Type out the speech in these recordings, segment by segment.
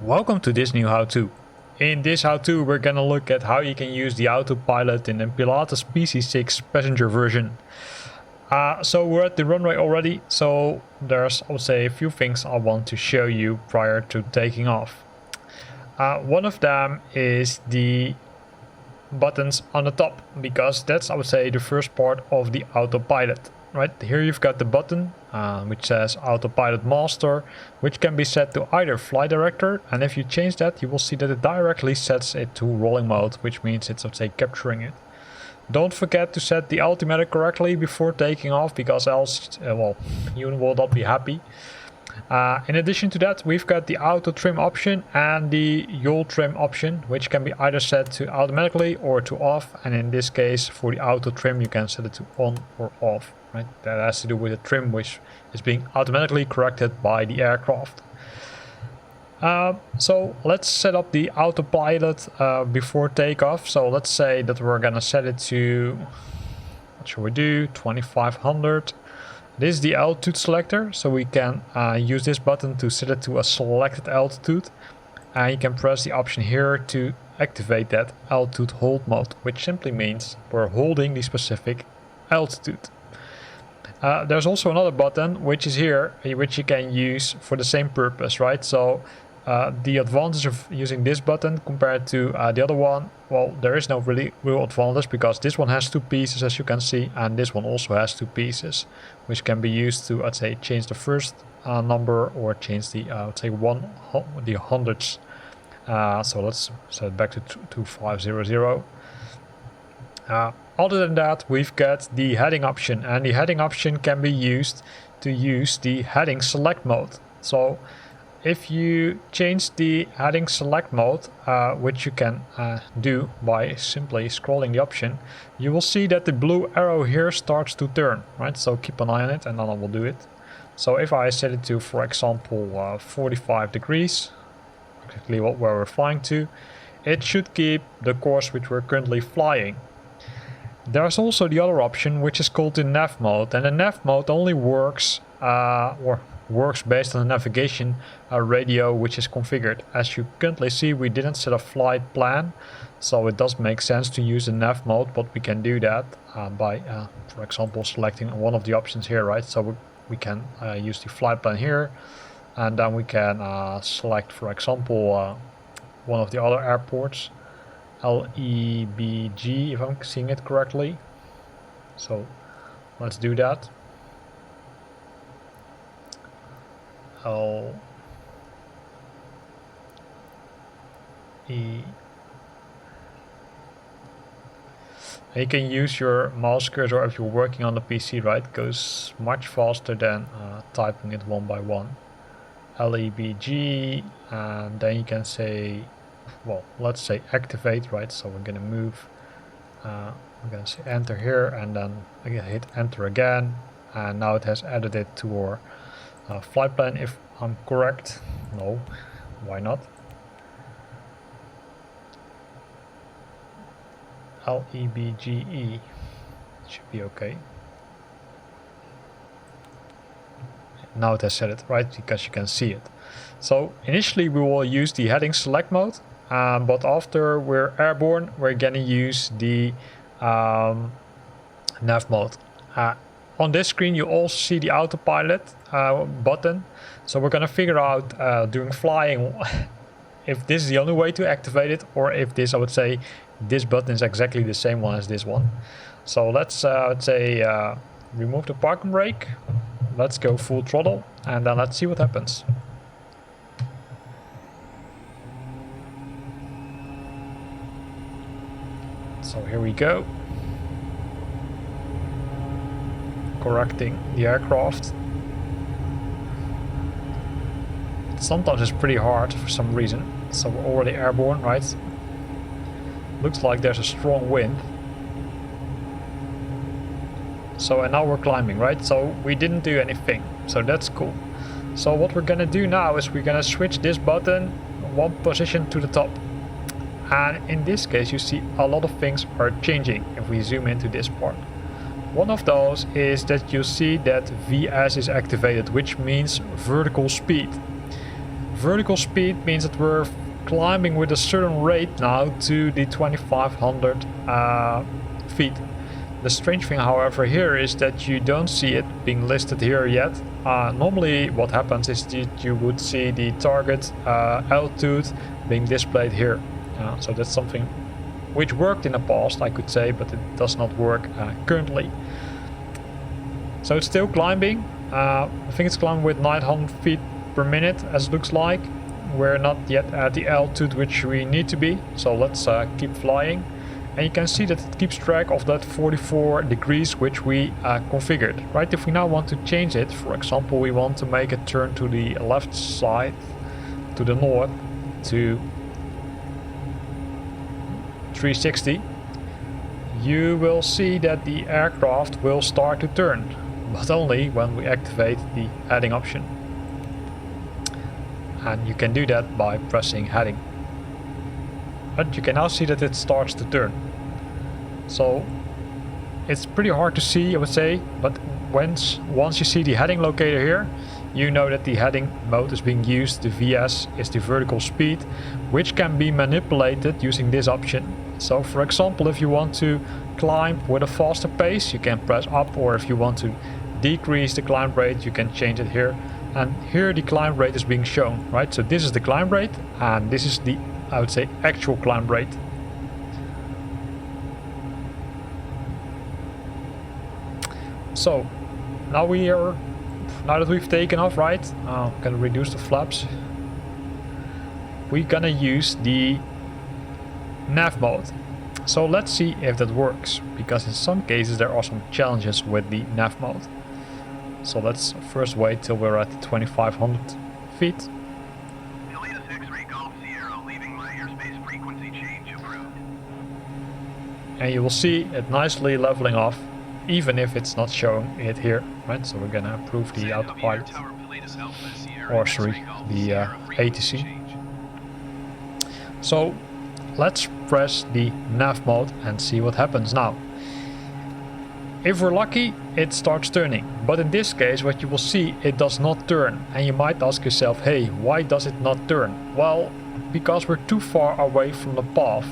Welcome to this new how-to. In this how-to we're gonna look at how you can use the autopilot in the Pilatus PC 6 passenger version. So we're at the runway already, so there's, I would say, a few things I want to show you prior to taking off. One of them is the buttons on the top, because that's, I would say, the first part of the autopilot. Right here you've got the button which says autopilot master, which can be set to either flight director, and if you change that you will see that it directly sets it to rolling mode, which means it's, I would say, capturing it. Don't forget to set the altimeter correctly before taking off, because else well, you will not be happy. In addition to that, we've got the auto trim option and the yaw trim option, which can be either set to automatically or to off, and in this case for the auto trim you can set it to on or off. Right? That has to do with the trim, which is being automatically corrected by the aircraft. So let's set up the autopilot before takeoff. So let's say that we're gonna set it to, what should we do, 2500. This is the altitude selector, so we can use this button to set it to a selected altitude, and you can press the option here to activate that altitude hold mode, which simply means we're holding the specific altitude. There's also another button which is here, which you can use for the same purpose, right? So the advantage of using this button compared to the other one, well, there is no real advantage, because this one has two pieces, as you can see, and this one also has two pieces, which can be used to, I'd say, change the first number or change the, I'd say, the hundreds. So let's set it back to 2500. Other than that, we've got the heading option, and the heading option can be used to use the heading select mode. So if you change the heading select mode, which you can do by simply scrolling the option, you will see that the blue arrow here starts to turn, right? So keep an eye on it and then I will do it. So if I set it to, for example, 45 degrees, exactly where we're flying to, it should keep the course which we're currently flying. There's also the other option, which is called the nav mode, and the nav mode only works based on the navigation radio which is configured. As you currently see, we didn't set a flight plan, so it does make sense to use the nav mode, but we can do that by, for example, selecting one of the options here, right? So we can use the flight plan here, and then we can select, for example, one of the other airports. LEBG, if I'm seeing it correctly. So let's do that. You can use your mouse cursor if you're working on the PC, right? It goes much faster than typing it one by one. LEBG, and then you can say, well, let's say activate, right? So we're gonna move, I'm gonna say enter here, and then again hit enter again, and now it has added it to our flight plan, if I'm correct. No, why not? LEBGE should be okay. Now it has set it, right? Because you can see it. So initially we will use the heading select mode, but after we're airborne, we're gonna use the nav mode. On this screen you also see the autopilot button, so we're gonna figure out during flying if this is the only way to activate it, or if this, I would say, this button is exactly the same one as this one. So let's say remove the parking brake, let's go full throttle, and then let's see what happens. So here we go, correcting the aircraft. Sometimes it's pretty hard for some reason. So we're already airborne, right? Looks like there's a strong wind. So, and now we're climbing, right? So we didn't do anything, so that's cool. So what we're gonna do now is we're gonna switch this button one position to the top. And in this case you see a lot of things are changing if we zoom into this part. One of those is that you see that VS is activated, which means vertical speed. Vertical speed means that we're climbing with a certain rate now to the 2500 feet. The strange thing, however, here is that you don't see it being listed here yet. Normally what happens is that you would see the target altitude being displayed here. So that's something which worked in the past, I could say, but it does not work currently. So it's still climbing. I think it's climbing with 900 feet per minute, as it looks like. We're not yet at the altitude which we need to be, so let's keep flying. And you can see that it keeps track of that 44 degrees which we configured. Right, if we now want to change it, for example, we want to make a turn to the left side, to the north, to 360, you will see that the aircraft will start to turn, but only when we activate the heading option. And you can do that by pressing heading. But you can now see that it starts to turn. So it's pretty hard to see, I would say, but once you see the heading locator here, you know that the heading mode is being used. The VS is the vertical speed, which can be manipulated using this option. So for example, if you want to climb with a faster pace, you can press up, or if you want to decrease the climb rate, you can change it here. And here the climb rate is being shown, right? So this is the climb rate, and this is the, I would say, actual climb rate. So now that we've taken off, right? Gonna reduce the flaps. We're gonna use the nav mode. So let's see if that works, because in some cases there are some challenges with the nav mode. So let's first wait till we're at 2500 feet. And you will see it nicely leveling off, even if it's not showing it here, right? So we're gonna approve the autopilot, or sorry, the ATC. So let's press the nav mode and see what happens now. If we're lucky, it starts turning, but in this case what you will see, it does not turn. And you might ask yourself, hey, why does it not turn? Well, because we're too far away from the path.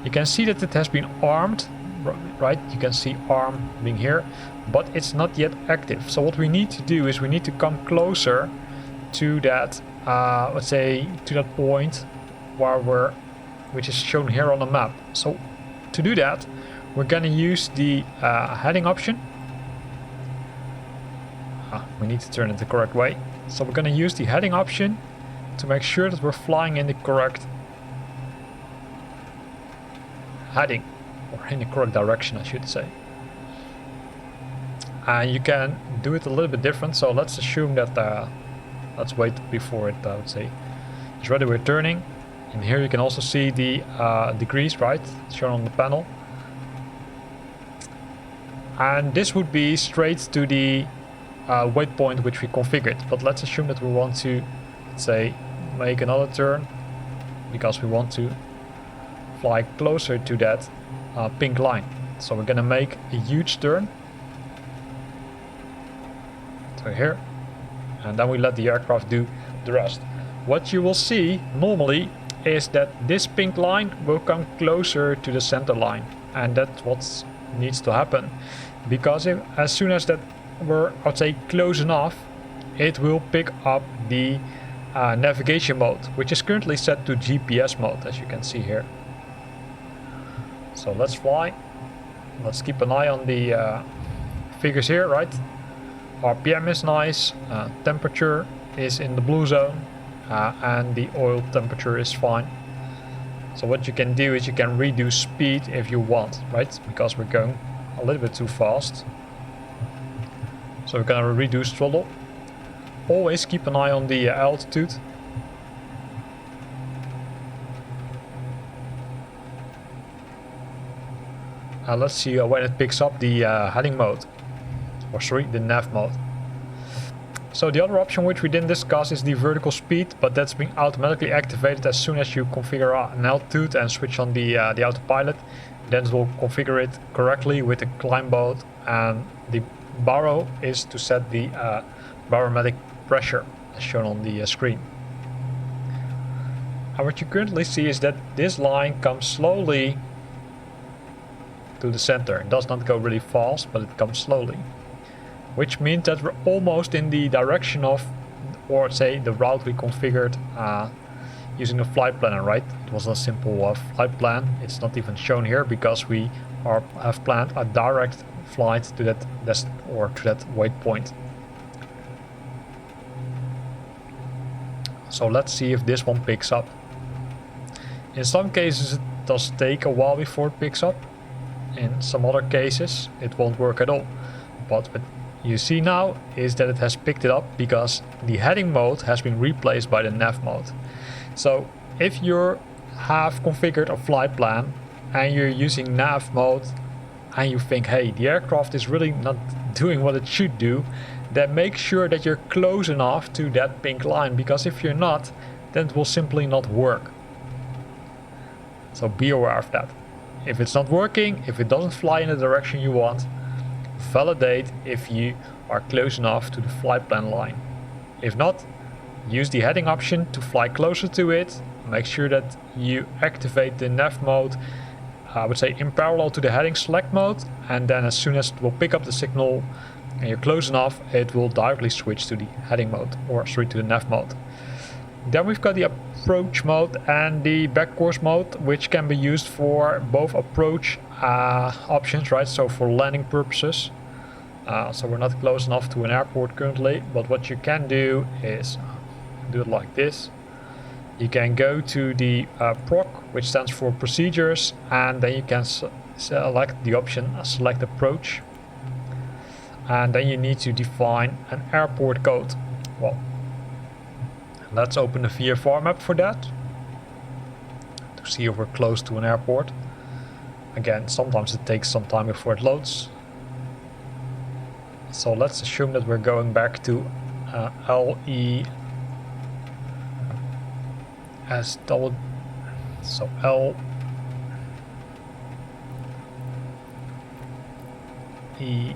You can see that it has been armed, right? You can see arm being here, but it's not yet active. So what we need to do is we need to come closer to that, let's say, to that point where which is shown here on the map. So to do that, we're gonna use the heading option. We need to turn it the correct way. So we're gonna use the heading option to make sure that we're flying in the correct heading, or in the correct direction, I should say. And you can do it a little bit different. So let's assume that let's wait before it, I would say, it's ready. We're turning, and here you can also see the degrees, right, shown on the panel. And this would be straight to the waypoint which we configured. But let's assume that we want to, let's say, make another turn, because we want to fly closer to that pink line. So we're gonna make a huge turn. So here, and then we let the aircraft do the rest. What you will see normally is that this pink line will come closer to the center line, and that's what needs to happen, because as soon as that we're, I'd say, close enough, it will pick up the navigation mode, which is currently set to GPS mode, as you can see here. So let's fly. Let's keep an eye on the figures here, right? RPM is nice, temperature is in the blue zone, and the oil temperature is fine. So what you can do is you can reduce speed if you want, right? Because we're going a little bit too fast. So we're gonna reduce throttle. Always keep an eye on the altitude. Let's see when it picks up the heading mode, or sorry, the nav mode. So the other option which we didn't discuss is the vertical speed, but that's being automatically activated as soon as you configure an altitude and switch on the autopilot. Then it will configure it correctly with the climb mode, and the baro is to set the barometric pressure as shown on the screen. And what you currently see is that this line comes slowly to the center. It does not go really fast, but it comes slowly. Which means that we're almost in the direction of, or say, the route we configured using the flight planner, right? It was a simple flight plan. It's not even shown here because we have planned a direct flight to that to that waypoint. So let's see if this one picks up. In some cases it does take a while before it picks up. In some other cases it won't work at all. But what you see now is that it has picked it up because the heading mode has been replaced by the nav mode. So if you have configured a flight plan and you're using nav mode and you think, hey, the aircraft is really not doing what it should do, then make sure that you're close enough to that pink line, because if you're not, then it will simply not work. So be aware of that. If it's not working, if it doesn't fly in the direction you want, validate if you are close enough to the flight plan line. If not, use the heading option to fly closer to it. Make sure that you activate the nav mode, I would say in parallel to the heading select mode, and then as soon as it will pick up the signal and you're close enough, it will directly switch to the heading mode, or straight to the nav mode. Then we've got the approach mode and the back course mode, which can be used for both approach options, right? So for landing purposes. So we're not close enough to an airport currently, but what you can do is do it like this. You can go to the PROC, which stands for procedures, and then you can select the option select approach, and then you need to define an airport code. Well, let's open the VFR map for that to see if we're close to an airport. Again, sometimes it takes some time before it loads. So let's assume that we're going back to LE as double, so L E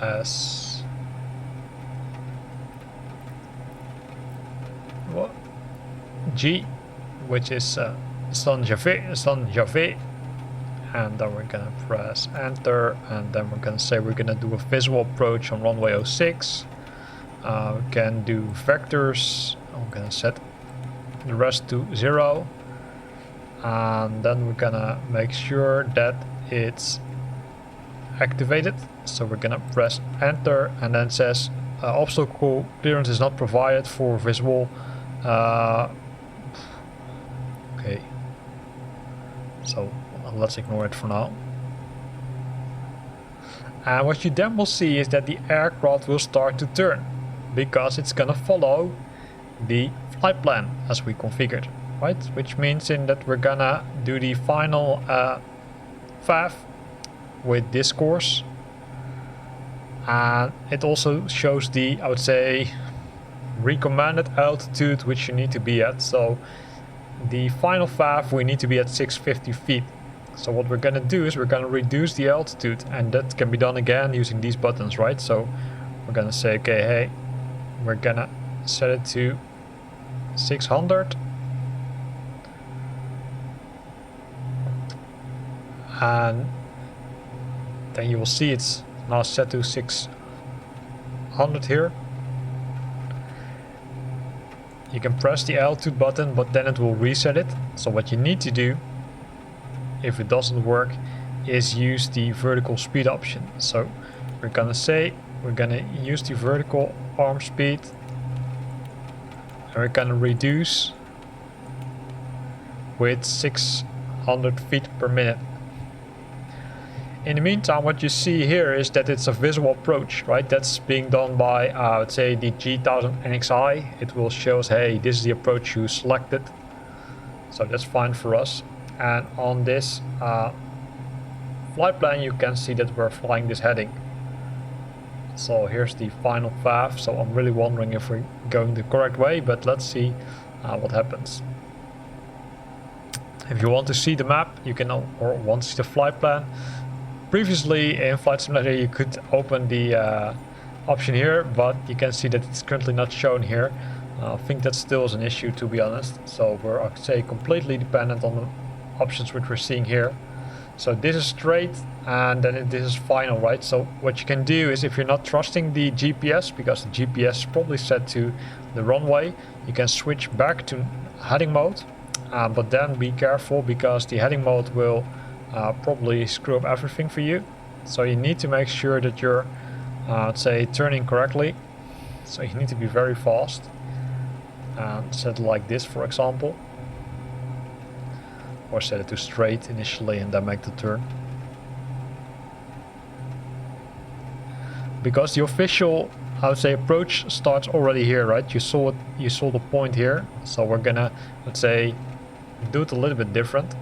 S what G, which is Saint-Gervais, and then we're gonna press enter, and then we're gonna say we're gonna do a visual approach on runway 06. We can do vectors. I'm gonna set the rest to 0, and then we're gonna make sure that it's activated. So we're gonna press enter, and then it says obstacle clearance is not provided for visual. Okay, so let's ignore it for now. And what you then will see is that the aircraft will start to turn, because it's gonna follow the flight plan as we configured, right? Which means in that we're gonna do the final FAV with this course, and it also shows the, I would say, recommended altitude which you need to be at. So the final FAV we need to be at 650 feet. So what we're gonna do is we're gonna reduce the altitude, and that can be done again using these buttons, right? So we're gonna say, okay, hey, we're gonna set it to 600, and then you will see it's now set to 600 here. You can press the altitude button, but then it will reset it. So what you need to do, if it doesn't work, is use the vertical speed option. So we're gonna say we're gonna use the vertical arm speed, and we're gonna reduce with 600 feet per minute. In the meantime, what you see here is that it's a visual approach, right? That's being done by, I would say, the G1000 NXI. It will show us, hey, this is the approach you selected. So that's fine for us. And on this flight plan you can see that we're flying this heading. So here's the final path, so I'm really wondering if we're going the correct way, but let's see what happens. If you want to see the map, you can, or want to see the flight plan. Previously in Flight Simulator you could open the option here, but you can see that it's currently not shown here. I think that still is an issue, to be honest. So we're, I'd say, completely dependent on the options which we're seeing here. So this is straight and then this is final, right? So what you can do is, if you're not trusting the GPS, because the GPS is probably set to the runway, you can switch back to heading mode. But then be careful, because the heading mode will probably screw up everything for you. So you need to make sure that you're, let's say, turning correctly. So you need to be very fast. Set it like this, for example. Or set it to straight initially and then make the turn. Because the official, I would say, approach starts already here, right? You saw it, you saw the point here. So we're gonna, let's say, do it a little bit different.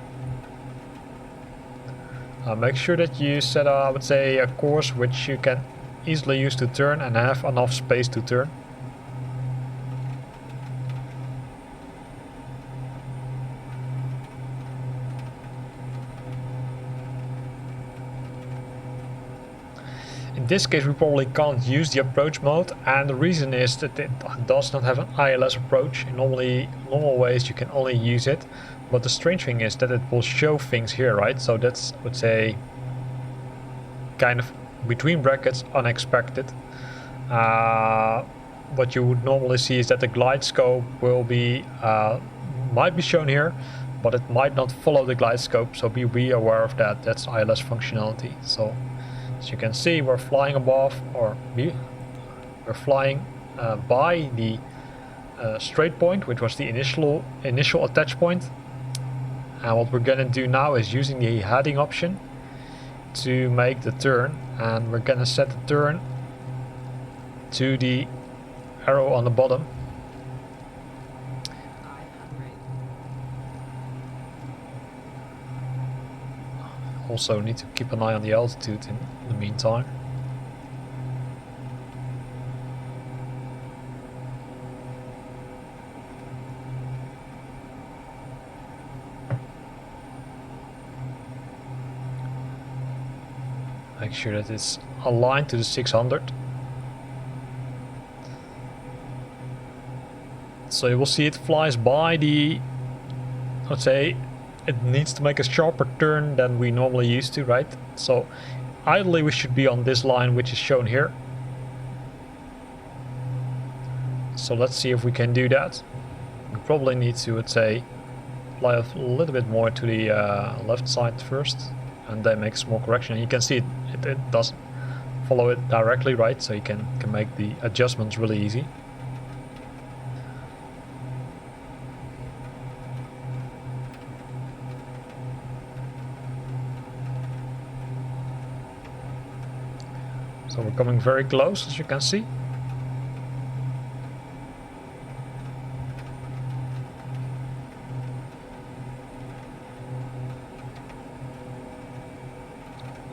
Make sure that you set, I would say, a course which you can easily use to turn and have enough space to turn. In this case we probably can't use the approach mode, and the reason is that it does not have an ILS approach. In normal ways you can only use it, but the strange thing is that it will show things here, right? So that's, I would say, kind of between brackets unexpected. What you would normally see is that the glide scope will be might be shown here, but it might not follow the glide scope, so be aware of that. That's ILS functionality. So as you can see, we're flying above, or we're flying by the straight point, which was the initial attach point. And what we're gonna do now is using the heading option to make the turn, and we're gonna set the turn to the arrow on the bottom. Also need to keep an eye on the altitude in the meantime. Make sure that it's aligned to the 600. So you will see it flies by the, let's say, it needs to make a sharper turn than we normally used to, right? So ideally we should be on this line which is shown here. So let's see if we can do that. We probably need to, let's say, fly a little bit more to the left side first, and then make a small correction. And you can see it doesn't follow it directly, right? So you can make the adjustments really easy. So we're coming very close, as you can see.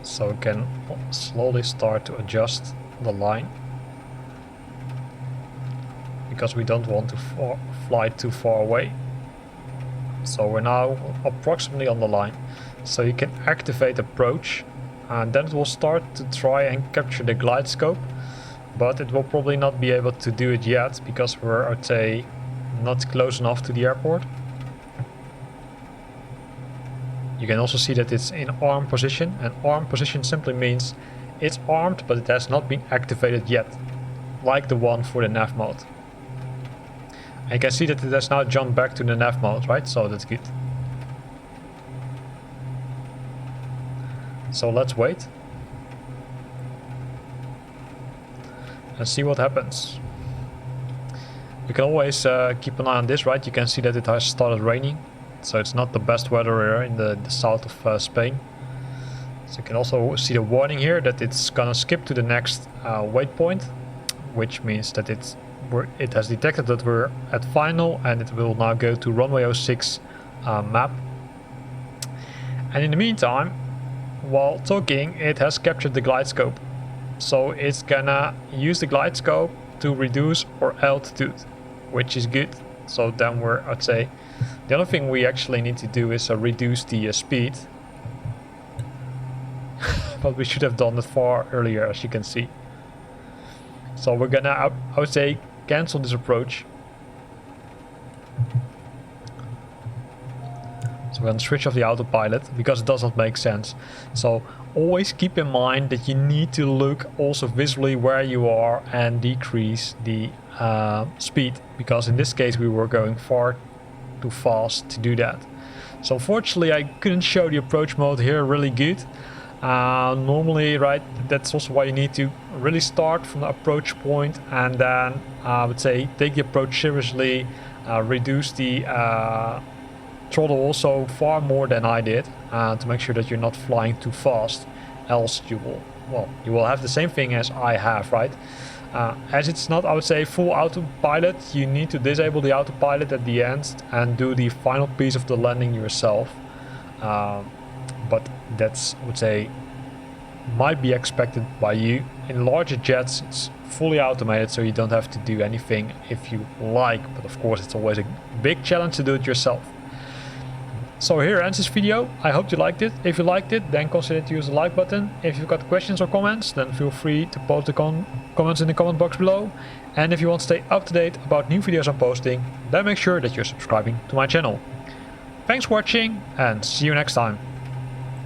So we can slowly start to adjust the line, because we don't want to fly too far away. So we're now approximately on the line. So you can activate approach, and then it will start to try and capture the glide scope, but it will probably not be able to do it yet, because we're, I'd say, not close enough to the airport. You can also see that it's in arm position, and arm position simply means it's armed but it has not been activated yet, like the one for the nav mode. And you can see that it has now jumped back to the nav mode, right? So that's good. So let's wait and see what happens. You can always keep an eye on this, right? You can see that it has started raining, so it's not the best weather here in the south of Spain. So you can also see the warning here that it's gonna skip to the next waypoint, which means that it has detected that we're at final, and it will now go to runway 06 map. And in the meantime, while talking, it has captured the glide scope. So it's gonna use the glide scope to reduce our altitude, which is good. So then we're, I'd say, the only thing we actually need to do is reduce the speed. But we should have done it far earlier, as you can see. So we're gonna, I would say, cancel this approach. So we're gonna switch off the autopilot because it does not make sense. So always keep in mind that you need to look also visually where you are and decrease the speed, because in this case we were going far too fast to do that. So fortunately I couldn't show the approach mode here really good. Normally, right, that's also why you need to really start from the approach point and then I would say take the approach seriously, reduce the throttle also far more than I did to make sure that you're not flying too fast, else you will, well, you will have the same thing as I have, right? As it's not, I would say, full autopilot, you need to disable the autopilot at the end and do the final piece of the landing yourself. But that's, I would say, might be expected by you. In larger jets it's fully automated, so you don't have to do anything if you like, but of course it's always a big challenge to do it yourself. So here ends this video. I hope you liked it. If you liked it, then consider to use the like button. If you've got questions or comments, then feel free to post the comments in the comment box below. And if you want to stay up to date about new videos I'm posting, then make sure that you're subscribing to my channel. Thanks for watching and see you next time.